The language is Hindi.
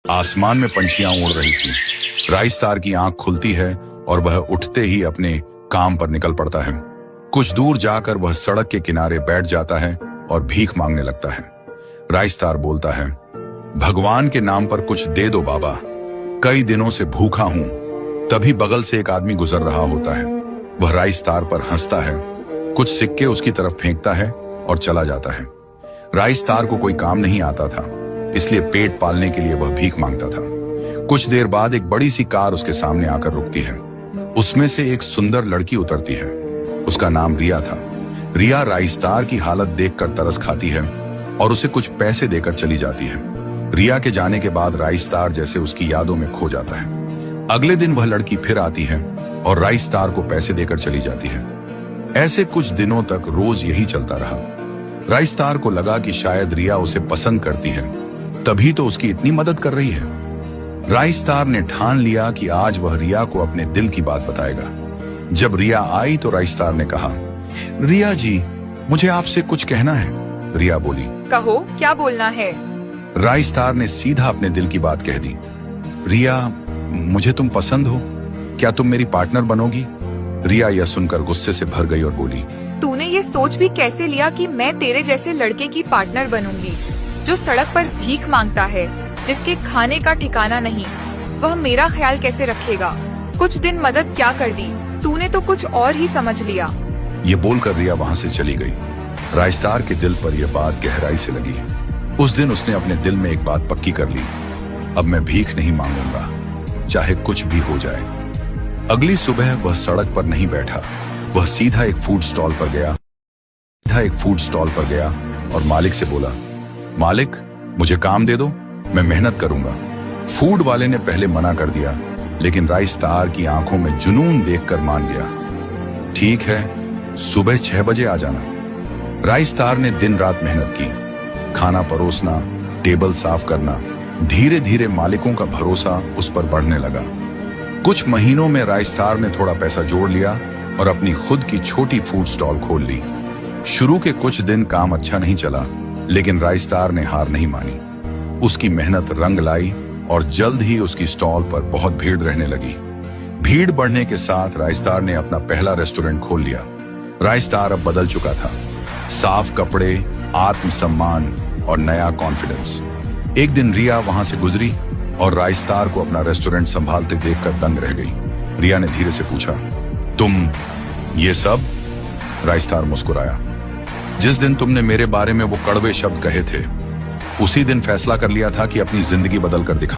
आसमान में पंछियां उड़ रही थी। राइस्तार की आंख खुलती है और वह उठते ही अपने काम पर निकल पड़ता है। कुछ दूर जाकर वह सड़क के किनारे बैठ जाता है और भीख मांगने लगता है। राइस्तार बोलता है, भगवान के नाम पर कुछ दे दो बाबा, कई दिनों से भूखा हूं। तभी बगल से एक आदमी गुजर रहा होता है। वह राइस्तार पर हंसता है, कुछ सिक्के उसकी तरफ फेंकता है और चला जाता है। राइस्तार को कोई काम नहीं आता था, इसलिए पेट पालने के लिए वह भीख मांगता था। कुछ देर बाद एक बड़ी सी कार उसके सामने आकर रुकती है। उसमें से एक सुंदर लड़की उतरती है। उसका नाम रिया था। रिया राइस्तार की हालत देखकर तरस खाती है और उसे कुछ पैसे देकर चली जाती है। रिया के जाने के बाद राइस्तार जैसे उसकी यादों में खो जाता है। अगले दिन वह लड़की फिर आती है और राइस्तार को पैसे देकर चली जाती है। ऐसे कुछ दिनों तक रोज यही चलता रहा। राइस्तार को लगा कि शायद रिया उसे पसंद करती है, तभी तो उसकी इतनी मदद कर रही है। राइस्तार ने ठान लिया कि आज वह रिया को अपने दिल की बात बताएगा। जब रिया आई तो राइस्तार ने कहा, रिया जी, मुझे आपसे कुछ कहना है। रिया बोली, कहो, क्या बोलना है? राइस्तार ने सीधा अपने दिल की बात कह दी। रिया, मुझे तुम पसंद हो, क्या तुम मेरी पार्टनर बनोगी? रिया यह सुनकर गुस्से से भर गई और बोली, तूने ये सोच भी कैसे लिया कि मैं तेरे जैसे लड़के की पार्टनर बनूंगी, जो सड़क पर भीख मांगता है, जिसके खाने का ठिकाना नहीं? वह मेरा ख्याल कैसे रखेगा? कुछ दिन मदद क्या कर दी, तूने तो कुछ और ही समझ लिया। ये बोलकर रिया वहाँ से चली गई। राइस्तार के दिल पर यह बात गहराई से लगी। उस दिन उसने अपने दिल में एक बात पक्की कर ली, अब मैं भीख नहीं मांगूंगा, चाहे कुछ भी हो जाए। अगली सुबह वह सड़क पर नहीं बैठा, वह सीधा एक फूड स्टॉल पर गया और मालिक से बोला, मालिक, मुझे काम दे दो, मैं मेहनत करूंगा। फूड वाले ने पहले मना कर दिया, लेकिन राइस्तार की आंखों में जुनून देखकर मान गया। ठीक है, सुबह 6 बजे आ जाना। राइस्तार ने दिन रात मेहनत की, खाना परोसना, टेबल साफ करना। धीरे धीरे मालिकों का भरोसा उस पर बढ़ने लगा। कुछ महीनों में राइस्तार ने थोड़ा पैसा जोड़ लिया और अपनी खुद की छोटी फूड स्टॉल खोल ली। शुरू के कुछ दिन काम अच्छा नहीं चला, लेकिन राइस्तार ने हार नहीं मानी। उसकी मेहनत रंग लाई और जल्द ही उसकी स्टॉल पर बहुत भीड़ रहने लगी। भीड़ बढ़ने के साथ राइस्तार ने अपना पहला रेस्टोरेंट खोल लिया। राइस्तार अब बदल चुका था, साफ कपड़े, आत्मसम्मान और नया कॉन्फिडेंस। एक दिन रिया वहां से गुजरी और राइस्तार को अपना रेस्टोरेंट संभालते देखकर दंग रह गई। रिया ने धीरे से पूछा, तुम ये सब? राइस्तार मुस्कुराया, जिस दिन तुमने मेरे बारे में वो कड़वे शब्द कहे थे, उसी दिन फैसला कर लिया था कि अपनी जिंदगी बदल कर दिखा